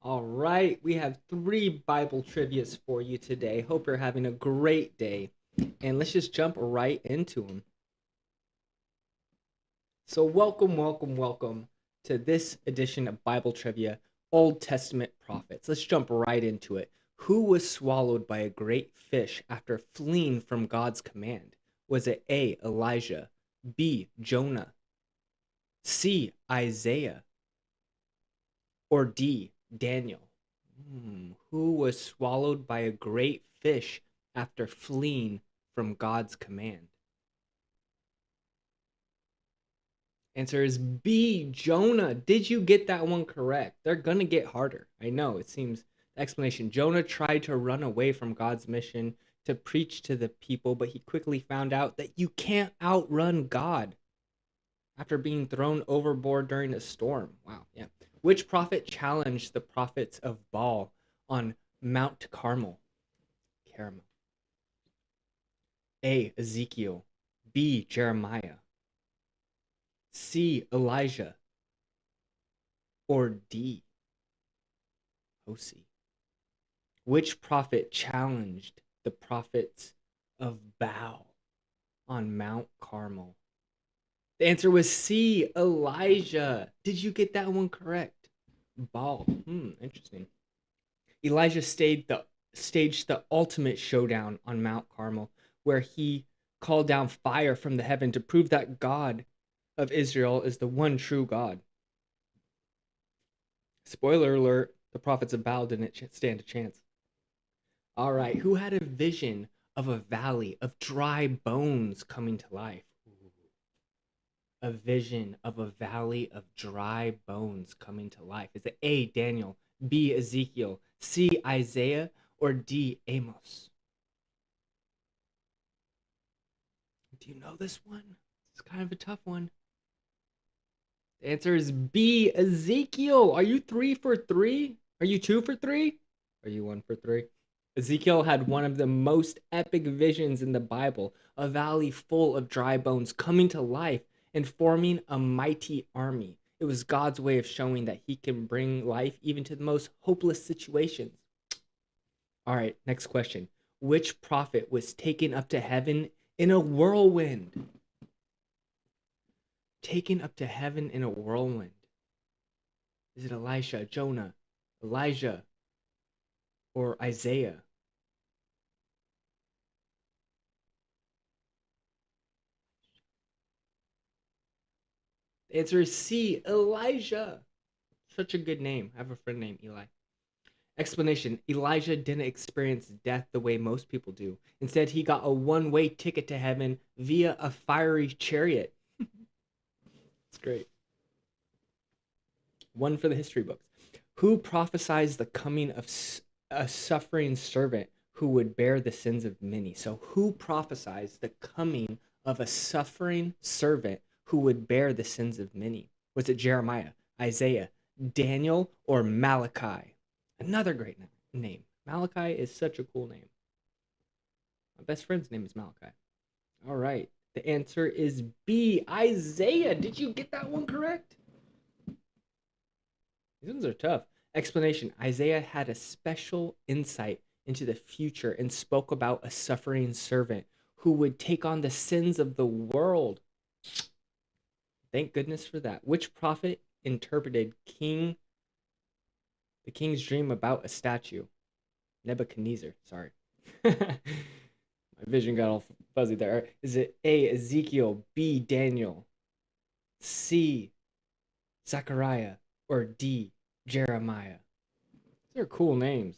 All right, we have three Bible trivias for you today. Hope you're having a great day. And let's just jump right into them. So, welcome to this edition of Bible Trivia Old Testament Prophets. Let's jump right into it. Who was swallowed by a great fish after fleeing from God's command? Was it A, Elijah, B, Jonah, C, Isaiah, or D, Daniel? Who was swallowed by a great fish after fleeing from God's command? Answer is B, Jonah. Did you get that one correct? They're gonna get harder. I know, it seems. The explanation: Jonah tried to run away from God's mission to preach to the people, but he quickly found out that you can't outrun God after being thrown overboard during a storm. Wow, yeah. Which prophet challenged the prophets of Baal on Mount Carmel? Carmel. A, Ezekiel, B, Jeremiah, C, Elijah, or D, Hosea? Which prophet challenged the prophets of Baal on Mount Carmel? The answer was C, Elijah. Did you get that one correct? Baal. Interesting. Elijah staged the ultimate showdown on Mount Carmel, where he called down fire from the heaven to prove that God of Israel is the one true God. Spoiler alert, the prophets of Baal didn't stand a chance. All right, who had a vision of a valley of dry bones coming to life? A vision of a valley of dry bones coming to life. Is it A, Daniel, B, Ezekiel, C, Isaiah, or D, Amos? Do you know this one? It's kind of a tough one. The answer is B, Ezekiel. Are you 3 for 3? Are you 2 for 3? Are you 1 for 3? Ezekiel had one of the most epic visions in the Bible, a valley full of dry bones coming to life and forming a mighty army. It was God's way of showing that he can bring life even to the most hopeless situations. All right, next question. Which prophet was taken up to heaven in a whirlwind? Taken up to heaven in a whirlwind. Is it Elisha, Jonah, Elijah, or Isaiah? The answer is C, Elijah. Such a good name. I have a friend named Eli. Explanation: Elijah didn't experience death the way most people do. Instead, he got a one-way ticket to heaven via a fiery chariot. It's great. One for the history books. Who prophesied the coming of a suffering servant who would bear the sins of many? So, who prophesied the coming of a suffering servant who would bear the sins of many? Was it Jeremiah, Isaiah, Daniel, or Malachi? Another great name. Malachi is such a cool name. My best friend's name is Malachi. All right. The answer is B, Isaiah. Did you get that one correct? These ones are tough. Explanation: Isaiah had a special insight into the future and spoke about a suffering servant who would take on the sins of the world. Thank goodness for that. Which prophet interpreted the king's dream about a statue? Nebuchadnezzar. Sorry. My vision got all fuzzy there. Is it A, Ezekiel, B, Daniel, C, Zechariah, or D, Jeremiah? These are cool names.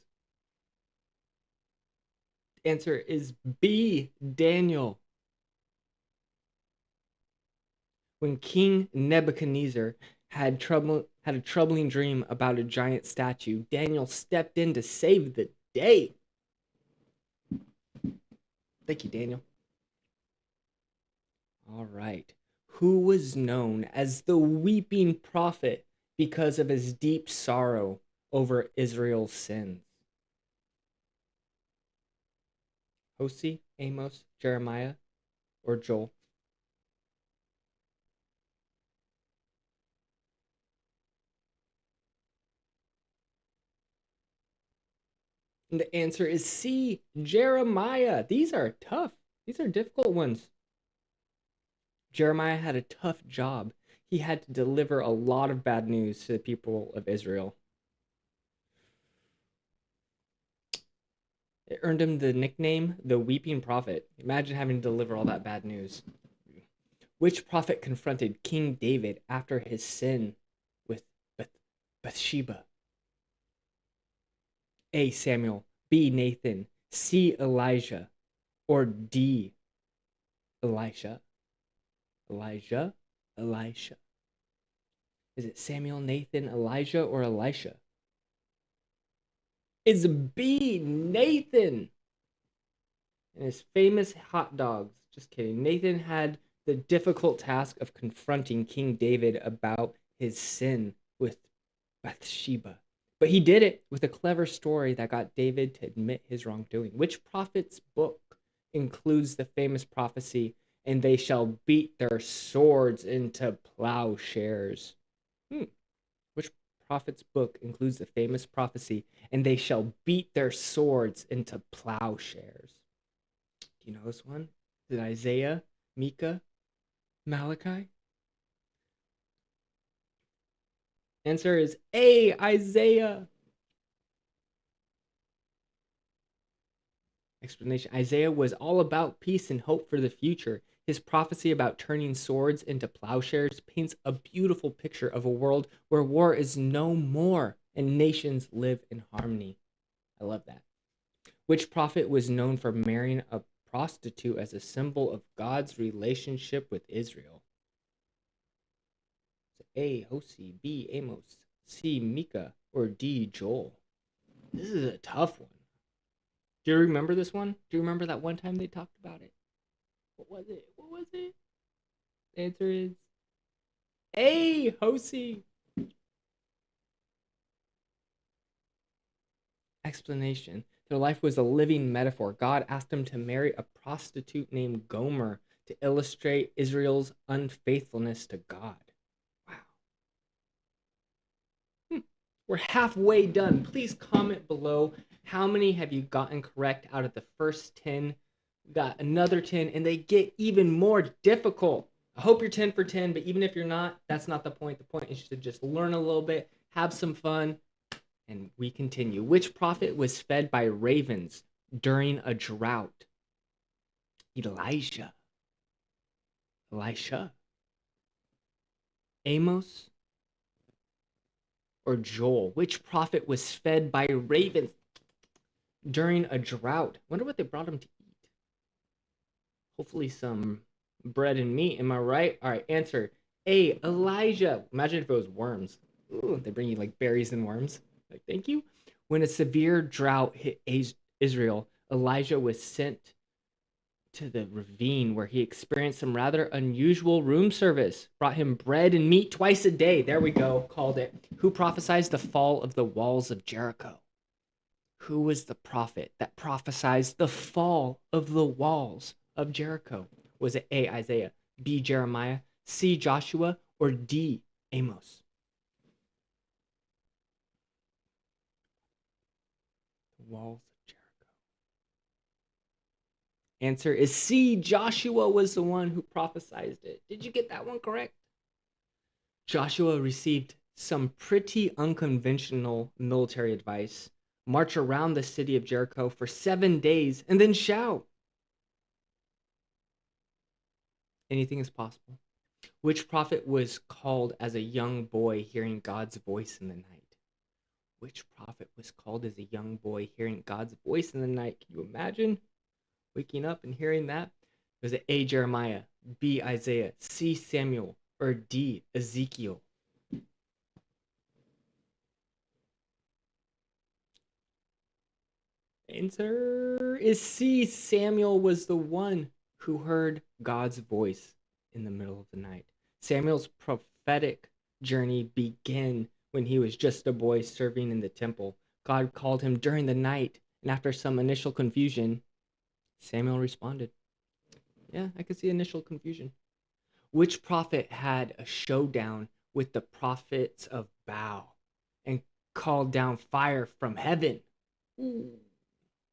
Answer is B, Daniel. When King Nebuchadnezzar had a troubling dream about a giant statue, Daniel stepped in to save the day. Thank you, Daniel. All right. Who was known as the weeping prophet because of his deep sorrow over Israel's sins? Hosea, Amos, Jeremiah, or Joel? And the answer is C, Jeremiah. These are tough. These are difficult ones. Jeremiah had a tough job. He had to deliver a lot of bad news to the people of Israel. It earned him the nickname the Weeping Prophet. Imagine having to deliver all that bad news. Which prophet confronted King David after his sin with Bathsheba? A. Samuel, B. Nathan, C. Elijah, or D. Elisha? Elijah? Elisha. Is it Samuel, Nathan, Elijah, or Elisha? It's B. Nathan. And his famous hot dogs. Just kidding. Nathan had the difficult task of confronting King David about his sin with Bathsheba. But he did it with a clever story that got David to admit his wrongdoing. Which prophet's book includes the famous prophecy, and they shall beat their swords into plowshares? Which prophet's book includes the famous prophecy, and they shall beat their swords into plowshares? Do you know this one? Is it Isaiah, Micah, Malachi? Answer is A, Isaiah. Explanation. Isaiah was all about peace and hope for the future. His prophecy about turning swords into plowshares paints a beautiful picture of a world where war is no more and nations live in harmony. I love that. Which prophet was known for marrying a prostitute as a symbol of God's relationship with Israel? A. Hosea, B. Amos, C. Micah, or D. Joel? This is a tough one. Do you remember this one? Do you remember that one time they talked about it? What was it? What was it? The answer is A. Hosea. Explanation. Their life was a living metaphor. God asked him to marry a prostitute named Gomer to illustrate Israel's unfaithfulness to God. Wow. We're halfway done. Please comment below how many have you gotten correct out of the first 10. We got another 10, and they get even more difficult. I hope you're 10 for 10, but even if you're not, that's not the point. The point is to just learn a little bit, have some fun, and we continue. Which prophet was fed by ravens during a drought? Elijah. Elisha. Amos or Joel? Which prophet was fed by ravens during a drought? Wonder what they brought him to eat. Hopefully some bread and meat. Am I right? All right, answer A. Elijah. Imagine if it was worms. Ooh, they bring you like berries and worms. Like, thank you. When a severe drought hit Israel, Elijah was sent to the ravine where he experienced some rather unusual room service. Brought him bread and meat twice a day. There we go. Called it. Who prophesied the fall of the walls of Jericho? Who was the prophet that prophesied the fall of the walls of Jericho? Was it A, Isaiah, B, Jeremiah, C, Joshua, or D, Amos? The walls of Jericho. Answer is C, Joshua was the one who prophesied it. Did you get that one correct? Joshua received some pretty unconventional military advice. March around the city of Jericho for 7 days and then shout. Anything is possible. Which prophet was called as a young boy hearing God's voice in the night? Which prophet was called as a young boy hearing God's voice in the night? Can you imagine waking up and hearing that? Was it A, Jeremiah, B, Isaiah, C, Samuel, or D, Ezekiel? Answer is C, Samuel was the one who heard God's voice in the middle of the night. Samuel's prophetic journey began when he was just a boy serving in the temple. God called him during the night, and after some initial confusion, Samuel responded. Yeah, I could see initial confusion. Which prophet had a showdown with the prophets of Baal and called down fire from heaven? Ooh.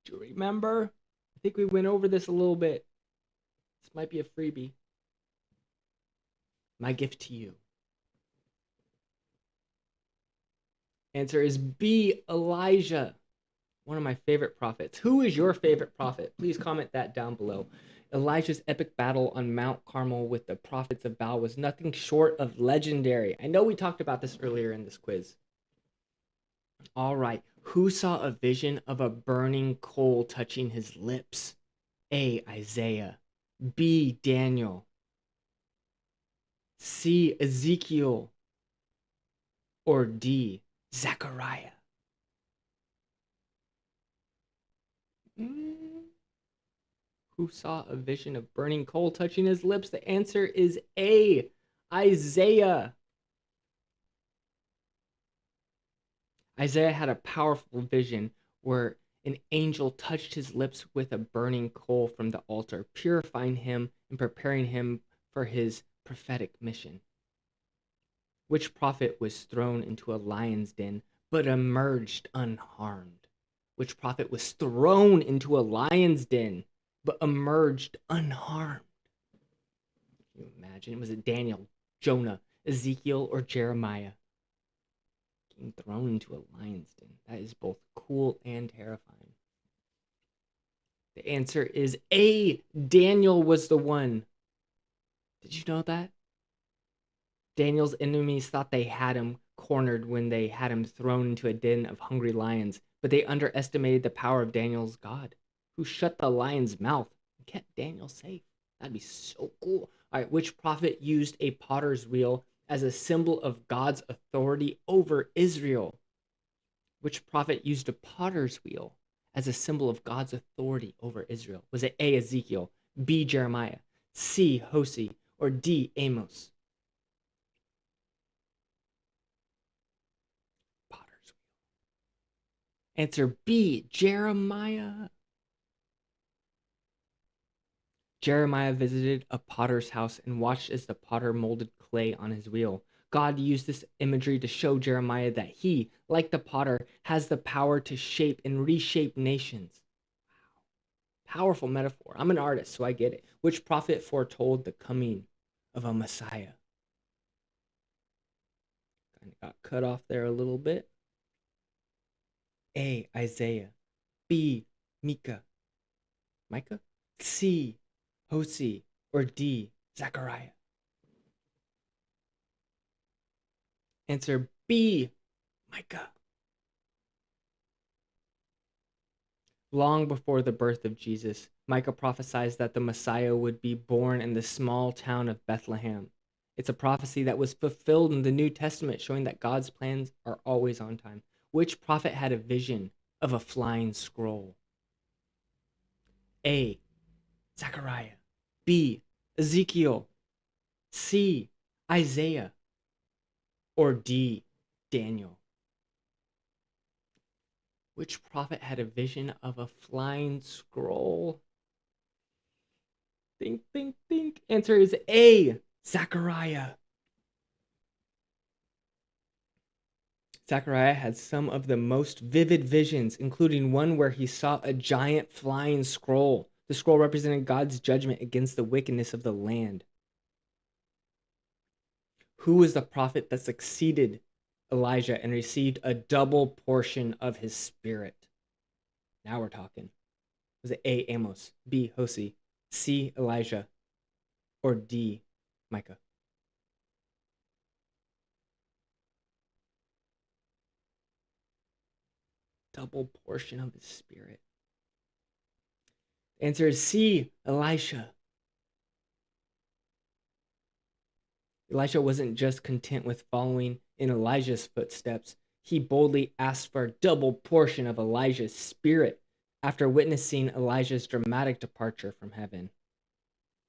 Do you remember? I think we went over this a little bit. This might be a freebie. My gift to you. Answer is B, Elijah. One of my favorite prophets. Who is your favorite prophet? Please comment that down below. Elijah's epic battle on Mount Carmel with the prophets of Baal was nothing short of legendary. I know we talked about this earlier in this quiz. All right. Who saw a vision of a burning coal touching his lips? A, Isaiah. B, Daniel. C, Ezekiel. Or D, Zechariah. Who saw a vision of burning coal touching his lips? The answer is A, Isaiah. Isaiah had a powerful vision where an angel touched his lips with a burning coal from the altar, purifying him and preparing him for his prophetic mission. Which prophet was thrown into a lion's den but emerged unharmed? Which prophet was thrown into a lion's den but emerged unharmed? Can you imagine? Was it Daniel, Jonah, Ezekiel, or Jeremiah? Being thrown into a lion's den. That is both cool and terrifying. The answer is A, Daniel was the one. Did you know that? Daniel's enemies thought they had him cornered when they had him thrown into a den of hungry lions, but they underestimated the power of Daniel's God, who shut the lion's mouth and kept Daniel safe. That'd be so cool. All right, which prophet used a potter's wheel as a symbol of God's authority over Israel? Which prophet used a potter's wheel as a symbol of God's authority over Israel? Was it A, Ezekiel, B, Jeremiah, C, Hosea, or D, Amos? Potter's wheel. Answer B, Jeremiah. Jeremiah visited a potter's house and watched as the potter molded clay on his wheel. God used this imagery to show Jeremiah that he, like the potter, has the power to shape and reshape nations. Wow. Powerful metaphor. I'm an artist, so I get it. Which prophet foretold the coming of a Messiah? Kind of got cut off there a little bit. A, Isaiah. B, Micah. C, Hosea, or D, Zechariah? Answer B, Micah. Long before the birth of Jesus, Micah prophesied that the Messiah would be born in the small town of Bethlehem. It's a prophecy that was fulfilled in the New Testament, showing that God's plans are always on time. Which prophet had a vision of a flying scroll? A, Zechariah. B, Ezekiel. C, Isaiah. Or D, Daniel? Which prophet had a vision of a flying scroll? Think, think, think. Answer is A, Zechariah. Zechariah had some of the most vivid visions, including one where he saw a giant flying scroll. The scroll represented God's judgment against the wickedness of the land. Who was the prophet that succeeded Elijah and received a double portion of his spirit? Now we're talking. Was it A, Amos, B, Hosea, C, Elijah, or D, Micah? Double portion of his spirit. The answer is C, Elisha. Elisha wasn't just content with following in Elijah's footsteps. He boldly asked for a double portion of Elijah's spirit after witnessing Elijah's dramatic departure from heaven.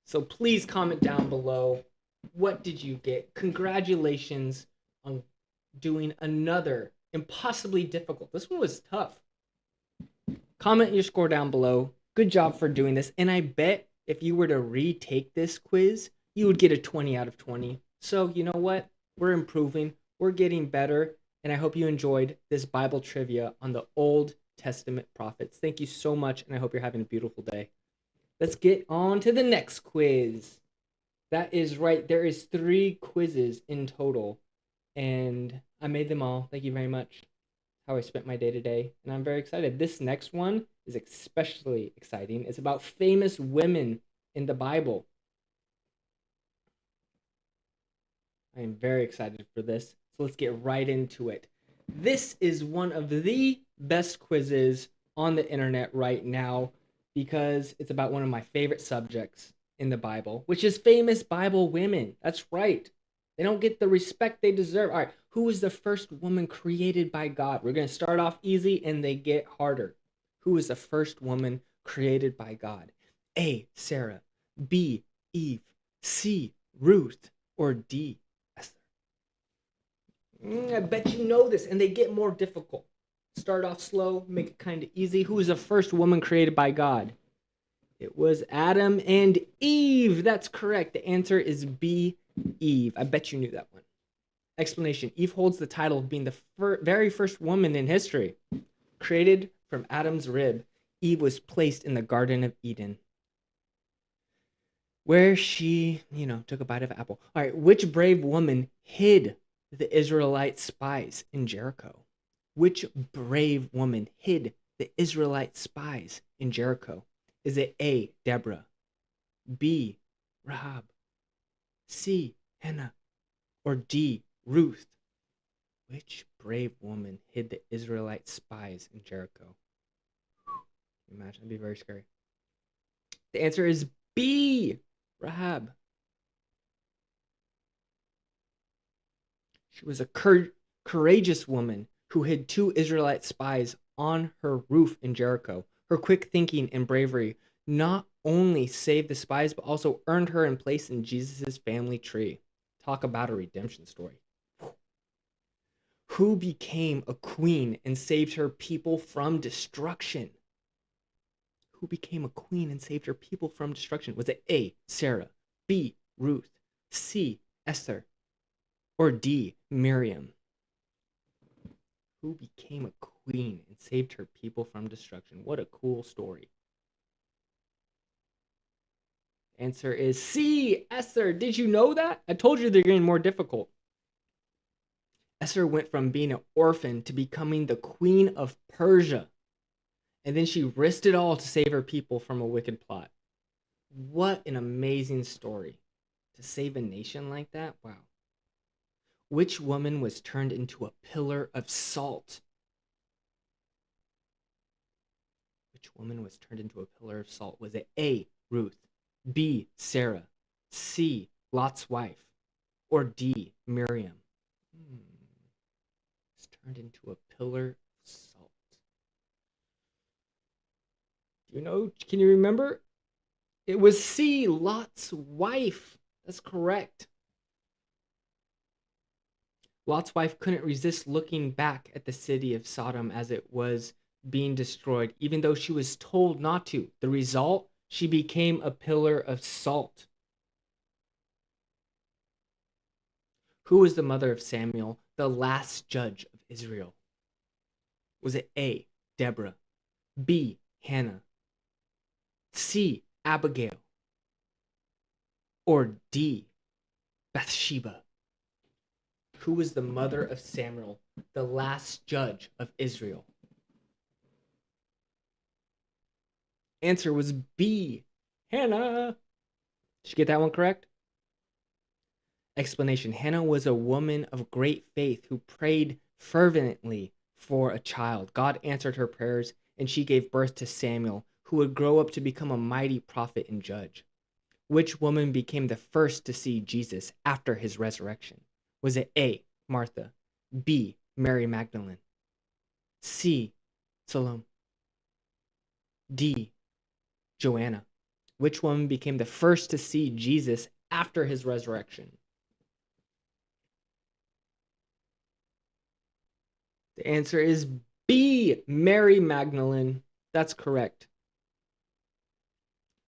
So please comment down below, what did you get? Congratulations on doing another impossibly difficult. This one was tough. Comment your score down below. Good job for doing this. And I bet if you were to retake this quiz, you would get a 20 out of 20. So you know what? We're improving. We're getting better. And I hope you enjoyed this Bible trivia on the Old Testament prophets. Thank you so much, and I hope you're having a beautiful day. Let's get on to the next quiz. That is right. There is 3 quizzes in total, and I made them all. Thank you very much. How I spent my day today, and I'm very excited. This next one is especially exciting. It's about famous women in the Bible. I am very excited for this. So let's get right into it. This is one of the best quizzes on the internet right now because it's about one of my favorite subjects in the Bible, which is famous Bible women. That's right. They don't get the respect they deserve. All right, who was the first woman created by God? We're going to start off easy and they get harder. Who was the first woman created by God? A, Sarah. B, Eve. C, Ruth. Or D, Esther. I bet you know this, and they get more difficult. Start off slow, make it kind of easy. Who was the first woman created by God? It was Adam and Eve. That's correct. The answer is B, Eve. I bet you knew that one. Explanation. Eve holds the title of being the very first woman in history. Created from Adam's rib, Eve was placed in the Garden of Eden, where she, took a bite of an apple. All right, which brave woman hid the Israelite spies in Jericho? Which brave woman hid the Israelite spies in Jericho? Is it A, Deborah, B, Rahab, C, Hannah, or D, Ruth? Which brave woman hid the Israelite spies in Jericho? Imagine, it'd be very scary. The answer is B, Rahab. She was a courageous woman who hid 2 Israelite spies on her roof in Jericho. Her quick thinking and bravery not only saved the spies, but also earned her a place in Jesus' family tree. Talk about a redemption story. Who became a queen and saved her people from destruction? Who became a queen and saved her people from destruction? Was it A, Sarah, B, Ruth, C, Esther, or D, Miriam? Who became a queen and saved her people from destruction? What a cool story. Answer is C, Esther. Did you know that? I told you they're getting more difficult. Esther went from being an orphan to becoming the queen of Persia. And then she risked it all to save her people from a wicked plot. What an amazing story. To save a nation like that? Wow. Which woman was turned into a pillar of salt? Which woman was turned into a pillar of salt? Was it A, Ruth, B, Sarah, C, Lot's wife, or D, Miriam? Was turned into a pillar of salt. Do you know? Can you remember? It was C, Lot's wife. That's correct. Lot's wife couldn't resist looking back at the city of Sodom as it was being destroyed, even though she was told not to. The result? She became a pillar of salt. Who was the mother of Samuel, the last judge of Israel? Was it A, Deborah, B, Hannah, C, Abigail, or D, Bathsheba? Who was the mother of Samuel, the last judge of Israel? Answer was B, Hannah. Did you get that one correct? Explanation. Hannah was a woman of great faith who prayed fervently for a child. God answered her prayers, and she gave birth to Samuel, who would grow up to become a mighty prophet and judge. Which woman became the first to see Jesus after his resurrection? Was it A, Martha, B, Mary Magdalene, C, Salome, D, Joanna? Which woman became the first to see Jesus after his resurrection? The answer is B, Mary Magdalene. That's correct.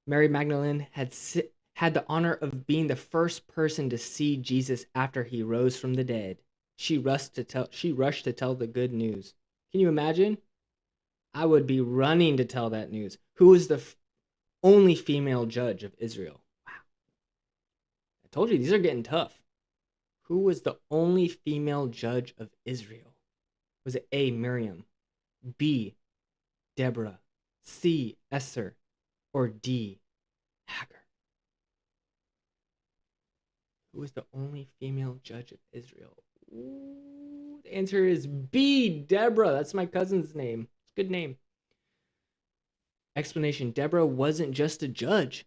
Mary Magdalene had the honor of being the first person to see Jesus after he rose from the dead. She rushed to tell the good news. Can you imagine? I would be running to tell that news. Who was the only female judge of Israel? Wow. I told you, these are getting tough. Who was the only female judge of Israel? Was it A, Miriam, B, Deborah, C, Esther, or D, Hagar? Who was the only female judge of Israel? Ooh, the answer is B, Deborah. That's my cousin's name. It's a good name. Explanation: Deborah wasn't just a judge,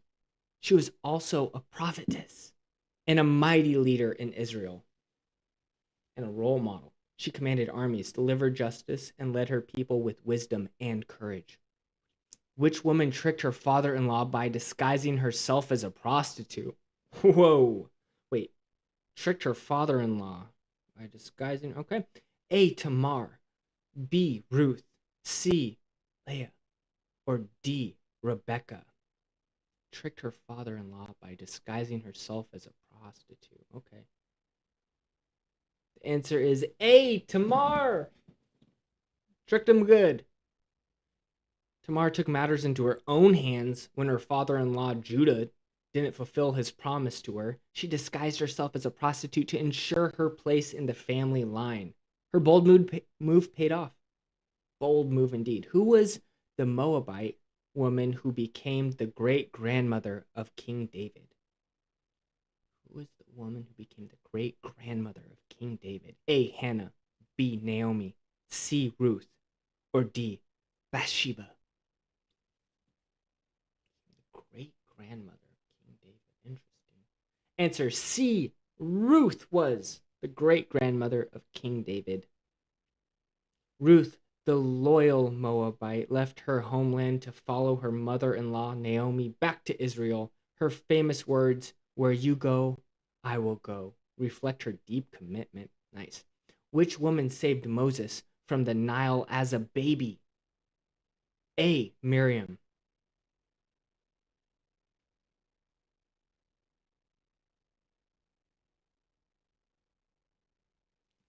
she was also a prophetess and a mighty leader in Israel and a role model. She commanded armies, delivered justice, and led her people with wisdom and courage. Which woman tricked her father in law by disguising herself as a prostitute? Whoa. Wait, tricked her father in law by disguising. Okay. A, Tamar. B, Ruth. C, Leah. Or D, Rebecca. Tricked her father in law by disguising herself as a prostitute. Okay. The answer is A, Tamar. Tricked him good. Tamar took matters into her own hands when her father-in-law, Judah, didn't fulfill his promise to her. She disguised herself as a prostitute to ensure her place in the family line. Her bold move paid off. Bold move indeed. Who was the Moabite woman who became the great-grandmother of King David? Who was the woman who became the great-grandmother of King David? A, Hannah. B, Naomi. C, Ruth. Or D, Bathsheba? Great-grandmother of King David. Interesting. Answer C, Ruth was the great-grandmother of King David. Ruth, the loyal Moabite, left her homeland to follow her mother-in-law Naomi back to Israel. Her famous words, "Where you go, I will go," reflect her deep commitment. Nice. Which woman saved Moses from the Nile as a baby? A, Miriam.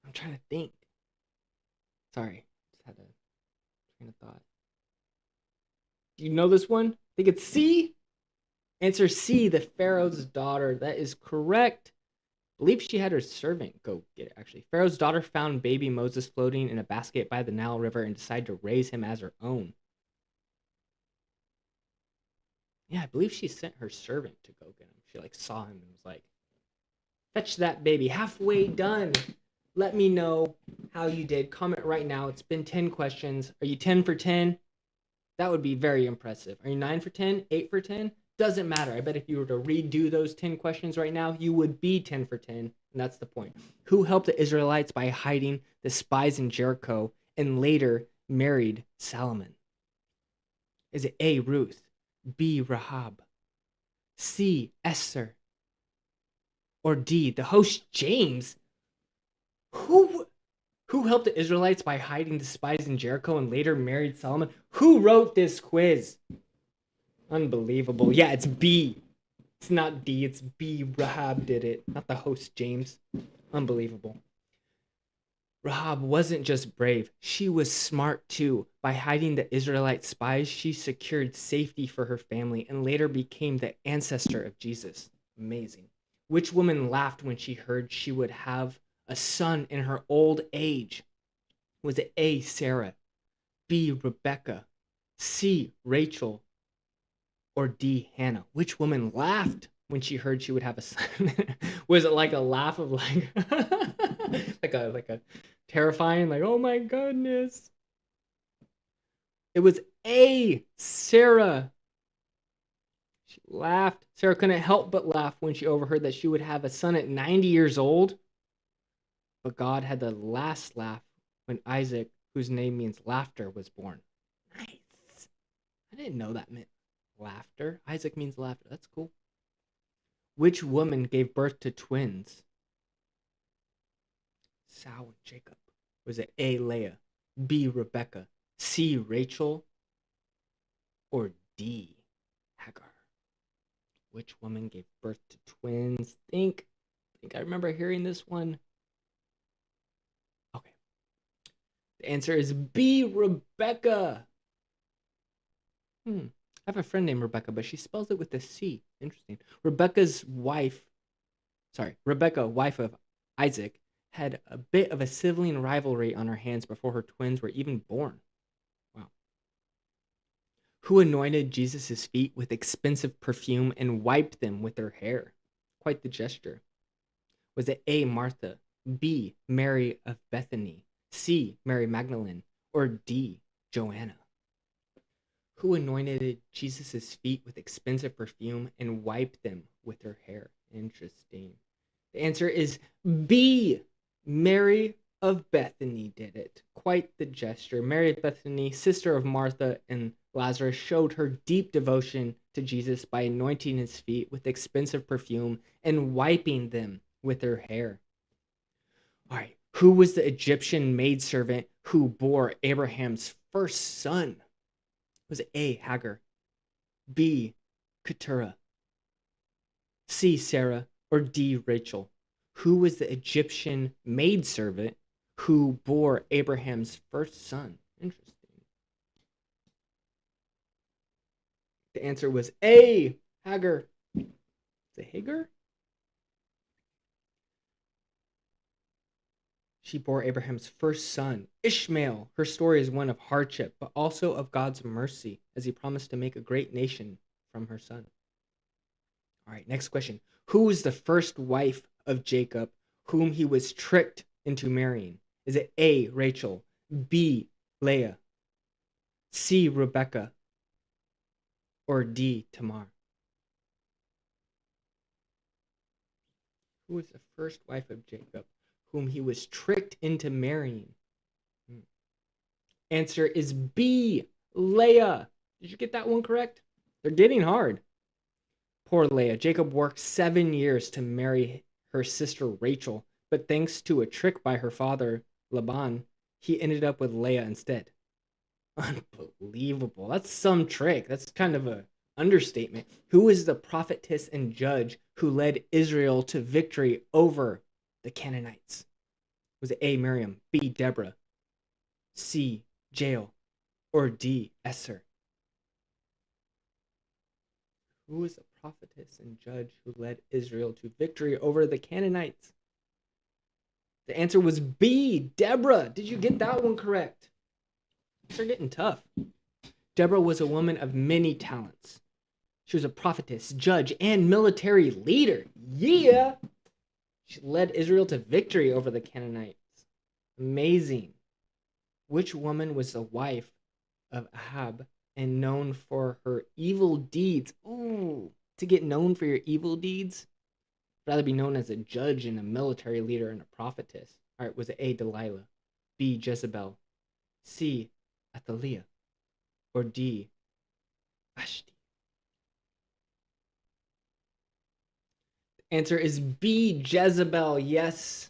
I'm trying to think. Sorry, just had a train of thought. Do you know this one? I think it's C. Answer C, the Pharaoh's daughter. That is correct. I believe she had her servant go get it, actually. Pharaoh's daughter found baby Moses floating in a basket by the Nile River and decided to raise him as her own. Yeah, I believe she sent her servant to go get him. She saw him and was like, "Fetch that baby." Halfway done. Let me know how you did. Comment right now. It's been 10 questions. Are you 10 for 10? That would be very impressive. Are you 9 for 10? 8 for 10? Doesn't matter. I bet if you were to redo those 10 questions right now, you would be 10 for 10. And that's the point. Who helped the Israelites by hiding the spies in Jericho and later married Solomon? Is it A, Ruth, B, Rahab, C, Esther, or D, the host James? Who helped the Israelites by hiding the spies in Jericho and later married Solomon? Who wrote this quiz? Unbelievable. Yeah, it's B. It's not D, it's B. Rahab did it, not the host James. Unbelievable. Rahab wasn't just brave, she was smart too. By hiding the Israelite spies, she secured safety for her family and later became the ancestor of Jesus. Amazing. Which woman laughed when she heard she would have a son in her old age? Was it A, Sarah, B, Rebecca, C, Rachel, or D, Hannah? Which woman laughed when she heard she would have a son? Was it like a laugh of like a terrifying, like, oh my goodness? It was A, Sarah. She laughed. Sarah couldn't help but laugh when she overheard that she would have a son at 90 years old. But God had the last laugh when Isaac, whose name means laughter, was born. Nice. I didn't know that meant laughter. Isaac means laughter. That's cool. Which woman gave birth to twins? Esau and Jacob. Was it A, Leah, B, Rebecca, C, Rachel, or D, Hagar? Which woman gave birth to twins? I think I remember hearing this one. Okay. The answer is B, Rebecca. I have a friend named Rebecca, but she spells it with a C. Interesting. Rebecca, wife of Isaac, had a bit of a sibling rivalry on her hands before her twins were even born. Wow. Who anointed Jesus' feet with expensive perfume and wiped them with her hair? Quite the gesture. Was it A, Martha, B, Mary of Bethany, C, Mary Magdalene, or D, Joanna? Who anointed Jesus' feet with expensive perfume and wiped them with her hair? Interesting. The answer is B, Mary of Bethany did it. Quite the gesture. Mary of Bethany, sister of Martha and Lazarus, showed her deep devotion to Jesus by anointing his feet with expensive perfume and wiping them with her hair. All right. Who was the Egyptian maidservant who bore Abraham's first son? Was it A, Hagar, B, Keturah, C, Sarah, or D, Rachel? Who was the Egyptian maidservant who bore Abraham's first son? Interesting. The answer was A, Hagar. Is it Hagar? She bore Abraham's first son, Ishmael. Her story is one of hardship, but also of God's mercy, as he promised to make a great nation from her son. All right, next question. Who was the first wife of Jacob whom he was tricked into marrying? Is it A, Rachel, B, Leah, C, Rebecca, or D, Tamar? Who was the first wife of Jacob whom he was tricked into marrying? Answer is B, Leah. Did you get that one correct? They're getting hard. Poor Leah. Jacob worked 7 years to marry her sister Rachel, but thanks to a trick by her father, Laban, he ended up with Leah instead. Unbelievable. That's some trick. That's kind of a understatement. Who is the prophetess and judge who led Israel to victory over the Canaanites? Was it A, Miriam, B, Deborah, C, Jael, or D, Esther? Who was the prophetess and judge who led Israel to victory over the Canaanites? The answer was B, Deborah. Did you get that one correct? They're getting tough. Deborah was a woman of many talents. She was a prophetess, judge, and military leader. Yeah! She led Israel to victory over the Canaanites. Amazing. Which woman was the wife of Ahab and known for her evil deeds? Ooh, to get known for your evil deeds? I'd rather be known as a judge and a military leader and a prophetess. All right, was it A, Delilah, B, Jezebel, C, Athaliah, or D, Vashti? The answer is B, Jezebel. Yes,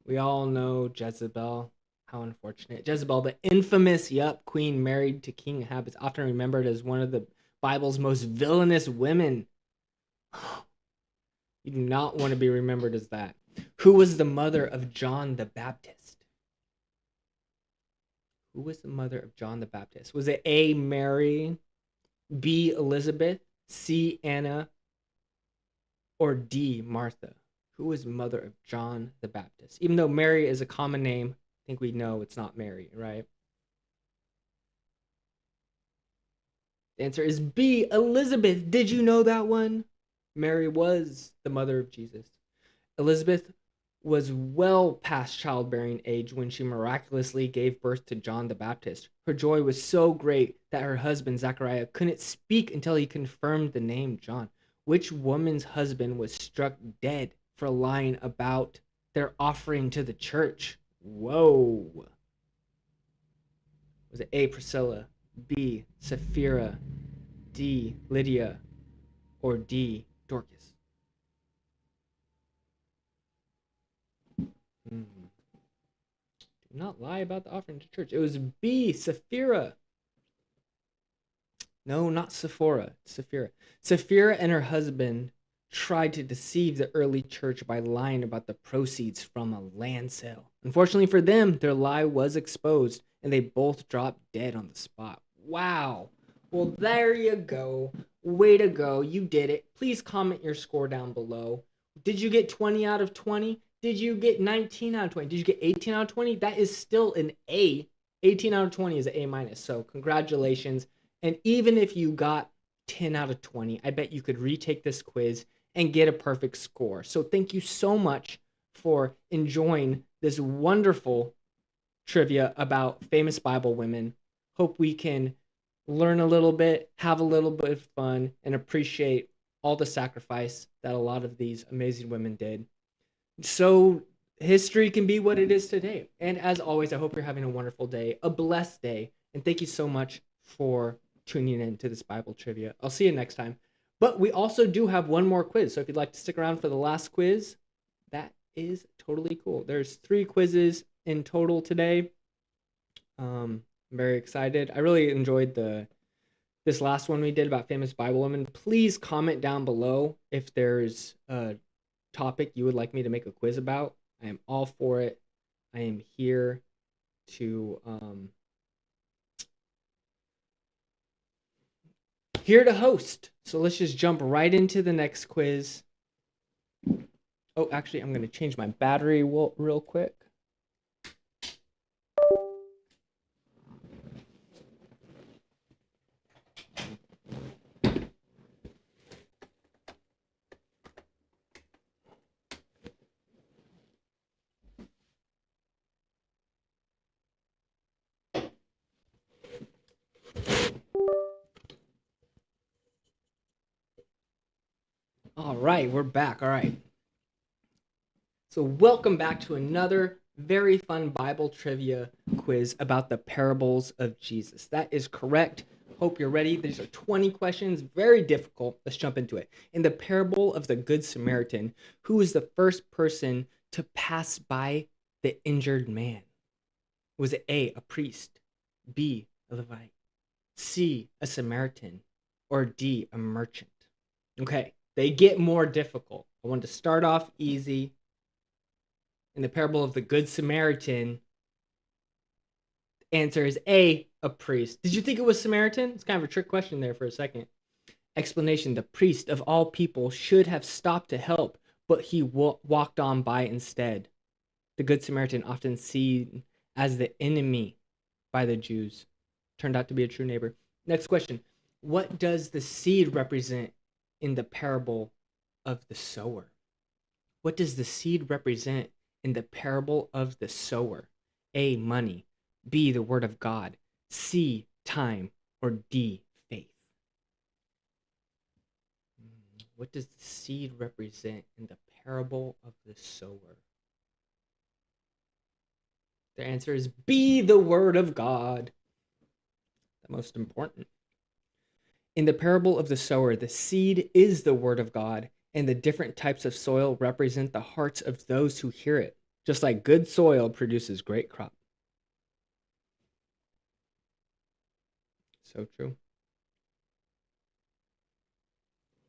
we all know Jezebel. How unfortunate. Jezebel, the infamous, queen married to King Ahab, is often remembered as one of the Bible's most villainous women. You do not want to be remembered as that. Who was the mother of John the Baptist? Who was the mother of John the Baptist? Was it A, Mary, B, Elizabeth, C, Anna, or D, Martha? Who was mother of John the Baptist? Even though Mary is a common name, I think we know it's not Mary, right? The answer is B, Elizabeth. Did you know that one? Mary was the mother of Jesus. Elizabeth was well past childbearing age when she miraculously gave birth to John the Baptist. Her joy was so great that her husband, Zechariah, couldn't speak until he confirmed the name John. Which woman's husband was struck dead for lying about their offering to the church? Whoa. Was it A, Priscilla, B, Sapphira, D, Lydia, or D, Dorcas? Do not lie about the offering to church. It was B, Sapphira. No, not Sephora. Sapphira. Sapphira and her husband tried to deceive the early church by lying about the proceeds from a land sale. Unfortunately for them, their lie was exposed and they both dropped dead on the spot. Wow. Well, there you go. Way to go. You did it. Please comment your score down below. Did you get 20 out of 20? Did you get 19 out of 20? Did you get 18 out of 20? That is still an A. 18 out of 20 is an A minus. So congratulations. And even if you got 10 out of 20, I bet you could retake this quiz and get a perfect score. So thank you so much for enjoying this wonderful trivia about famous Bible women. Hope we can learn a little bit, have a little bit of fun, and appreciate all the sacrifice that a lot of these amazing women did. So history can be what it is today. And as always, I hope you're having a wonderful day, a blessed day. And thank you so much for tuning in to this Bible trivia. I'll see you next time. But we also do have one more quiz. So if you'd like to stick around for the last quiz, that is totally cool. There's 3 quizzes in total today. I'm very excited. I really enjoyed this last one we did about famous Bible women. Please comment down below if there's a topic you would like me to make a quiz about. I am all for it. I am here to host. So let's just jump right into the next quiz. Oh, actually, I'm going to change my battery real quick. All right, we're back. All right. So welcome back to another very fun Bible trivia quiz about the parables of Jesus. That is correct. Hope you're ready. These are 20 questions, very difficult. Let's jump into it. In the parable of the Good Samaritan, who was the first person to pass by the injured man? Was it A, a priest, B, a Levite, C, a Samaritan, or D, a merchant? Okay, they get more difficult. I want to start off easy. In the parable of the Good Samaritan, the answer is A, a priest. Did you think it was Samaritan? It's kind of a trick question there for a second. Explanation: the priest of all people should have stopped to help, but he walked on by instead. The Good Samaritan, often seen as the enemy by the Jews, turned out to be a true neighbor. Next question: what does the seed represent in the parable of the sower? What does the seed represent in the parable of the sower? A, money, B, the word of God, C, time, or D, faith? What does the seed represent in the parable of the sower? The answer is B, the word of God. The most important. In the parable of the sower, the seed is the word of God, and the different types of soil represent the hearts of those who hear it, just like good soil produces great crop. So true.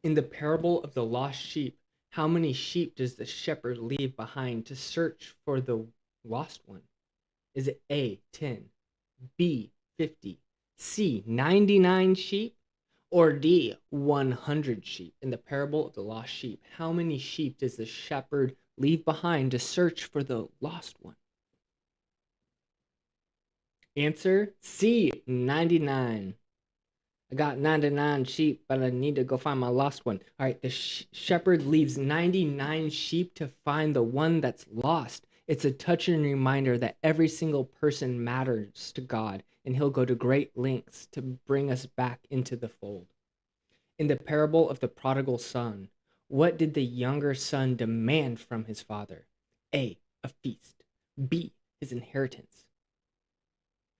In the parable of the lost sheep, how many sheep does the shepherd leave behind to search for the lost one? Is it A, 10, B, 50, C, 99 sheep, or D, 100 sheep? In the parable of the lost sheep, how many sheep does the shepherd leave behind to search for the lost one? Answer C, 99. I got 99 sheep, but I need to go find my lost one. All right, the shepherd leaves 99 sheep to find the one that's lost. It's a touching reminder that every single person matters to God, and he'll go to great lengths to bring us back into the fold. In the parable of the prodigal son, what did the younger son demand from his father? A, a feast. B, his inheritance.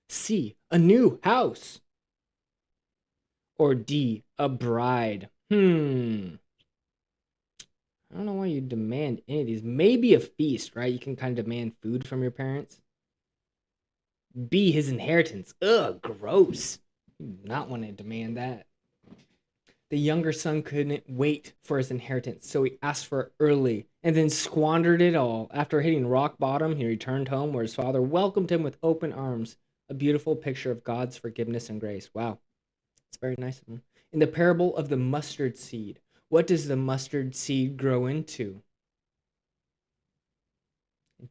C, a new house. Or D, a bride. I don't know why you demand any of these. Maybe a feast, right? You can kind of demand food from your parents. B, his inheritance. Ugh, gross. You do not want to demand that. The younger son couldn't wait for his inheritance, so he asked for it early and then squandered it all. After hitting rock bottom, he returned home where his father welcomed him with open arms. A beautiful picture of God's forgiveness and grace. Wow. It's very nice of him. In the parable of the mustard seed, what does the mustard seed grow into?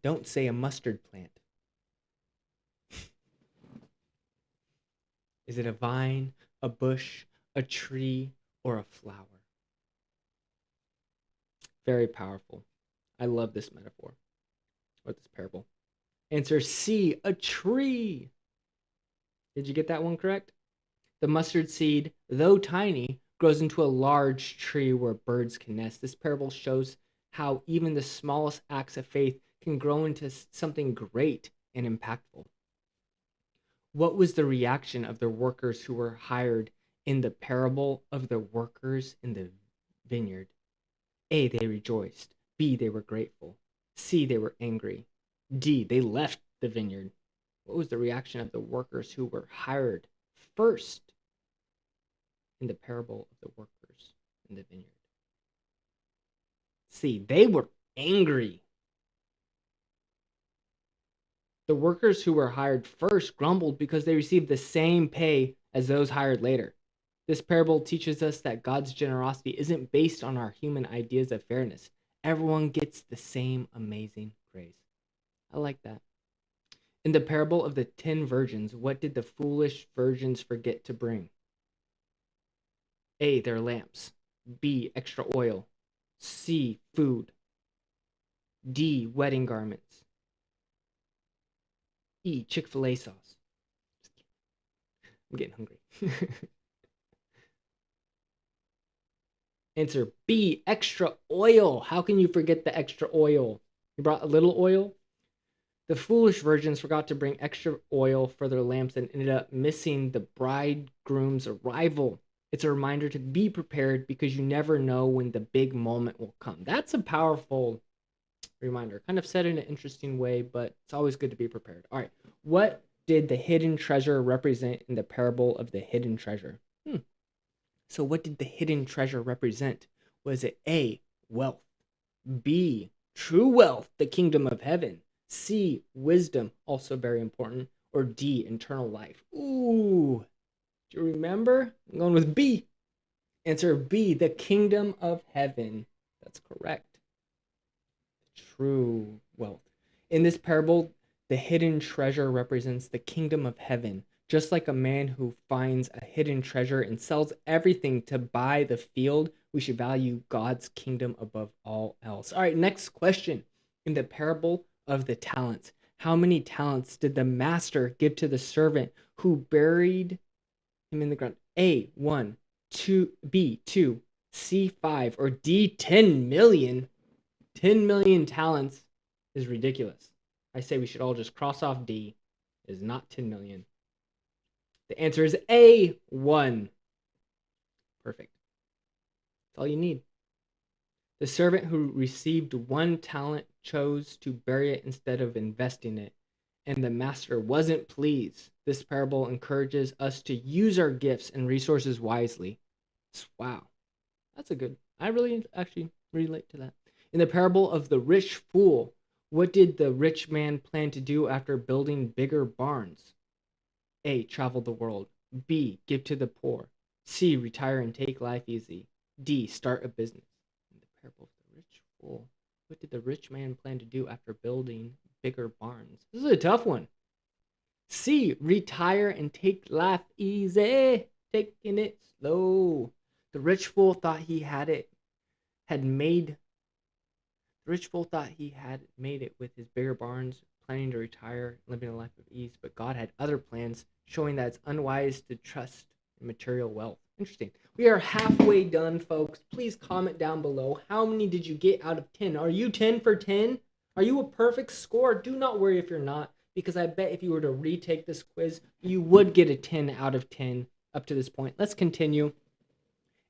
Don't say a mustard plant. Is it a vine, a bush, a tree, or a flower? Very powerful. I love this metaphor, or this parable. Answer C, a tree. Did you get that one correct? The mustard seed, though tiny, grows into a large tree where birds can nest. This parable shows how even the smallest acts of faith can grow into something great and impactful. What was the reaction of the workers who were hired in the parable of the workers in the vineyard? A, they rejoiced. B, they were grateful. C, they were angry. D, they left the vineyard. What was the reaction of the workers who were hired first in the parable of the workers in the vineyard? C, they were angry. The workers who were hired first grumbled because they received the same pay as those hired later. This parable teaches us that God's generosity isn't based on our human ideas of fairness. Everyone gets the same amazing grace. I like that. In the parable of the 10 virgins, what did the foolish virgins forget to bring? A, their lamps. B, extra oil. C, food. D, wedding garments. E, Chick-fil-A sauce. I'm getting hungry. Answer B, extra oil. How can you forget the extra oil? You brought a little oil? The foolish virgins forgot to bring extra oil for their lamps and ended up missing the bridegroom's arrival. It's a reminder to be prepared because you never know when the big moment will come. That's a powerful reminder. Kind of said in an interesting way, but it's always good to be prepared. All right. What did the hidden treasure represent in the parable of the hidden treasure? So what did the hidden treasure represent? Was it A, wealth, B, true wealth, the kingdom of heaven, C, wisdom, also very important, or D, eternal life? Ooh, do you remember? I'm going with B. Answer B, the kingdom of heaven. That's correct. True wealth. In this parable, the hidden treasure represents the kingdom of heaven. Just like a man who finds a hidden treasure and sells everything to buy the field, we should value God's kingdom above all else. All right, next question. In the parable of the talents, how many talents did the master give to the servant who buried him in the ground? A, 1, 2, B, 2, C, 5, or D, 10 million? 10 million talents is ridiculous. I say we should all just cross off D. It is not 10 million. The answer is A, 1. Perfect. That's all you need. The servant who received 1 talent chose to bury it instead of investing it, and the master wasn't pleased. This parable encourages us to use our gifts and resources wisely. Wow. That's a good, I really actually relate to that. In the parable of the rich fool, what did the rich man plan to do after building bigger barns? A, travel the world. B, give to the poor. C, retire and take life easy. D, start a business. In the parable of the rich fool, what did the rich man plan to do after building bigger barns? This is a tough one. C, retire and take life easy. Taking it slow. The rich fool thought he had made it with his bigger barns, planning to retire, living a life of ease, but God had other plans, showing that it's unwise to trust in material wealth. Interesting. We are halfway done, folks. Please comment down below. How many did you get out of 10? Are you 10 for 10? Are you a perfect score? Do not worry if you're not, because I bet if you were to retake this quiz, you would get a 10 out of 10 up to this point. Let's continue.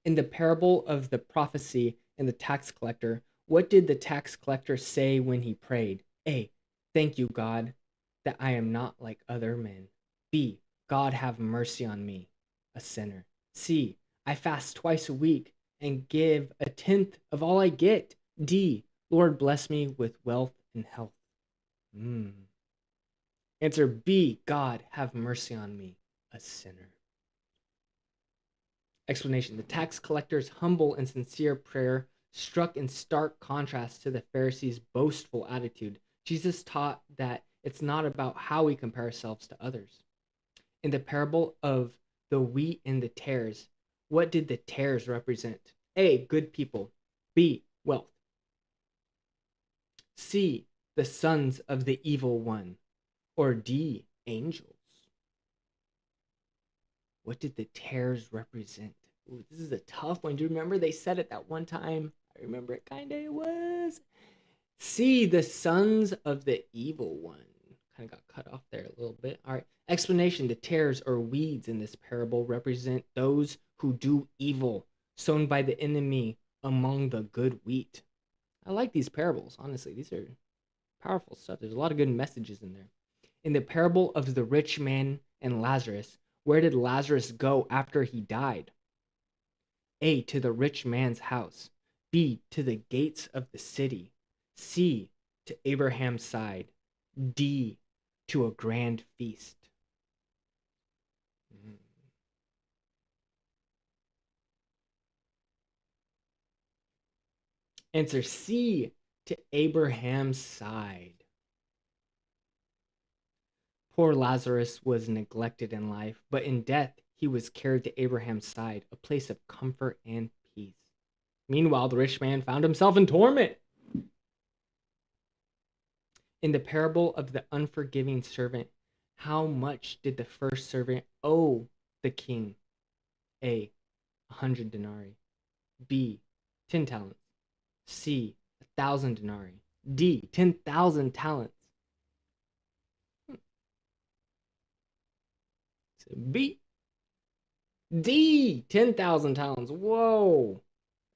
In the parable of the prophecy and the tax collector, what did the tax collector say when he prayed? A, thank you, God, that I am not like other men. B, God have mercy on me, a sinner. C, I fast twice a week and give a tenth of all I get. D, Lord bless me with wealth and health. Answer B, God have mercy on me, a sinner. Explanation. The tax collector's humble and sincere prayer struck in stark contrast to the Pharisees' boastful attitude. Jesus taught that it's not about how we compare ourselves to others. In the parable of the wheat and the tares, what did the tares represent? A. Good people. B. Wealth. C. The sons of the evil one. Or D. Angels. What did the tares represent? Ooh, this is a tough one. Do you remember they said it that one time? I remember it kind of. It was C. The sons of the evil one. Kind of got cut off there a little bit. All right. Explanation. The tares or weeds in this parable represent those who do evil, sown by the enemy among the good wheat. I like these parables, honestly. These are powerful stuff. There's a lot of good messages in there. In the parable of the rich man and Lazarus, where did Lazarus go after he died? A. To the rich man's house. B. To the gates of the city. C. To Abraham's side. D. To a grand feast. Answer C. To Abraham's side. Poor Lazarus was neglected in life, but in death he was carried to Abraham's side, a place of comfort and peace. Meanwhile, the rich man found himself in torment. In the parable of the unforgiving servant, how much did the first servant owe the king? A. 100 denarii. B. 10 talents. C. 1,000 denarii. D. 10,000 talents. So B. D. 10,000 talents. Whoa.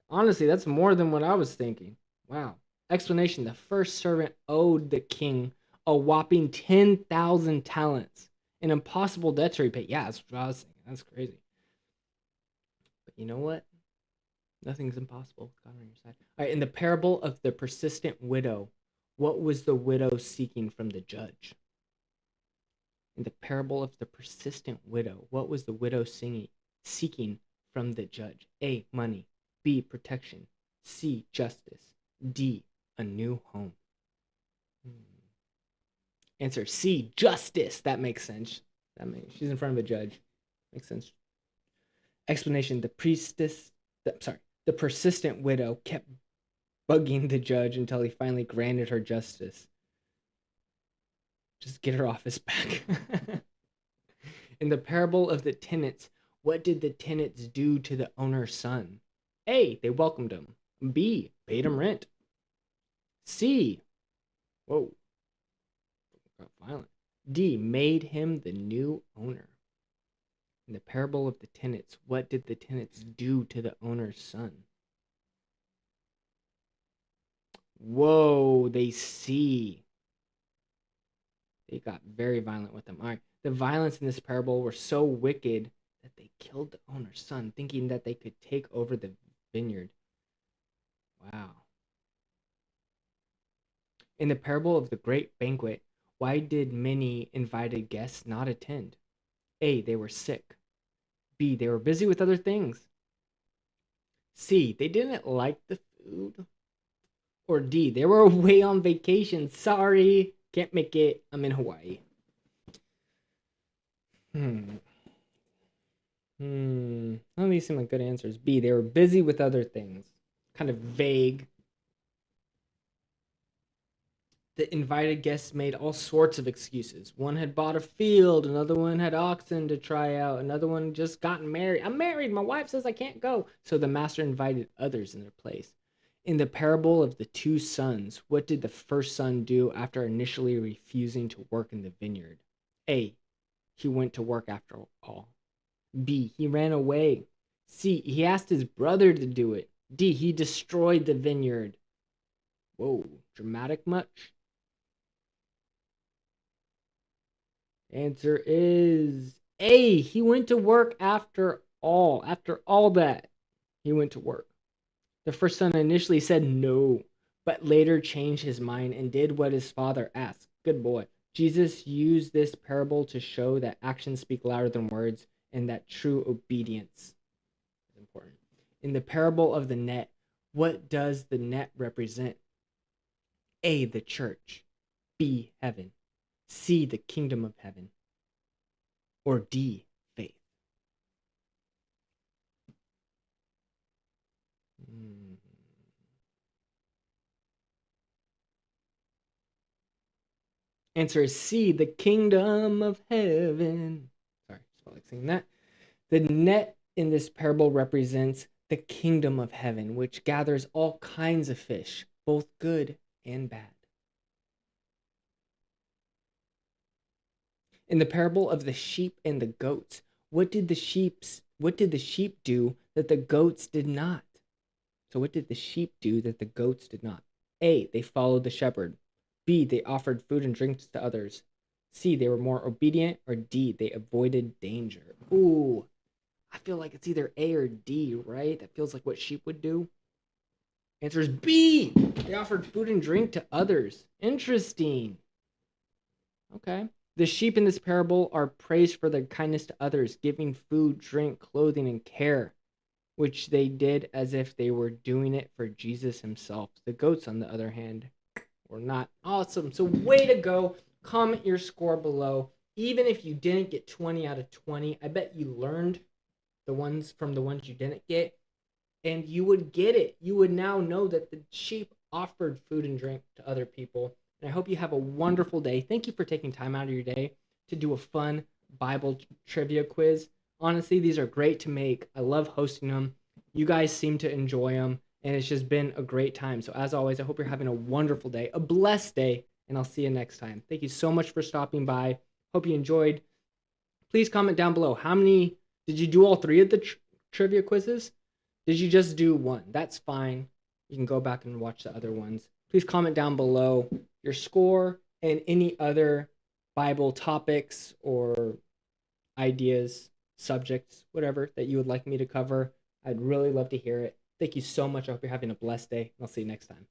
Honestly, that's more than what I was thinking. Wow. Explanation. The first servant owed the king a whopping 10,000 talents. An impossible debt to repay. Yeah, that's what I was thinking. That's crazy. But you know what? Nothing's impossible with God on your side. All right, in the parable of the persistent widow, what was the widow seeking from the judge? In the parable of the persistent widow, what was the widow seeking from the judge? A. Money. B. Protection. C. Justice. D. A new home. Answer C. Justice. That makes sense. She's in front of a judge. Makes sense. Explanation. The persistent widow kept bugging the judge until he finally granted her justice. Just get her off his back. In the parable of the tenants, what did the tenants do to the owner's son? A. They welcomed him. B. Paid him rent. C. Whoa. Got violent. D. Made him the new owner. In the parable of the tenants, what did the tenants do to the owner's son? Whoa, they see. They got very violent with him. All right. The violence in this parable were so wicked that they killed the owner's son, thinking that they could take over the vineyard. Wow. In the parable of the great banquet, why did many invited guests not attend? A. They were sick. B. They were busy with other things. C. They didn't like the food. Or D. They were away on vacation. Sorry, can't make it. I'm in Hawaii. None of these seem like good answers. B. They were busy with other things. Kind of vague. The invited guests made all sorts of excuses. One had bought a field, another one had oxen to try out, another one just gotten married. I'm married, my wife says I can't go. So the master invited others in their place. In the parable of the two sons, what did the first son do after initially refusing to work in the vineyard? A. He went to work after all. B. He ran away. C. He asked his brother to do it. D. He destroyed the vineyard. Whoa, dramatic much? Answer is A. He went to work after all. After all that, he went to work. The first son initially said no, but later changed his mind and did what his father asked. Good boy. Jesus used this parable to show that actions speak louder than words and that true obedience In the parable of the net, what does the net represent? A, the church. B, heaven. C, the kingdom of heaven. Or D, faith. Answer is C, the kingdom of heaven. Sorry, just felt like saying that. The net in this parable represents the kingdom of heaven, which gathers all kinds of fish, both good and bad. In the parable of the sheep and the goats, what did the sheep do that the goats did not? So what did the sheep do that the goats did not? A, they followed the shepherd. B, they offered food and drinks to others. C, they were more obedient. Or D, they avoided danger. Ooh, I feel like it's either A or D, right? That feels like what sheep would do. Answer is B. They offered food and drink to others. Interesting. Okay. The sheep in this parable are praised for their kindness to others, giving food, drink, clothing, and care, which they did as if they were doing it for Jesus himself. The goats, on the other hand, were not. Awesome. So way to go. Comment your score below. Even if you didn't get 20 out of 20, I bet you learned the ones from the ones you didn't get, and you would get it. You would now know that the sheep offered food and drink to other people. And I hope you have a wonderful day. Thank you for taking time out of your day to do a fun Bible trivia quiz. Honestly, these are great to make. I love hosting them. You guys seem to enjoy them, and it's just been a great time. So as always, I hope you're having a wonderful day, a blessed day, and I'll see you next time. Thank you so much for stopping by. Hope you enjoyed. Please comment down below. How many did you do? All three of the trivia quizzes? Did you just do one? That's fine. You can go back and watch the other ones. Please comment down below your score and any other Bible topics or ideas, subjects, whatever that you would like me to cover. I'd really love to hear it. Thank you so much. I hope you're having a blessed day. I'll see you next time.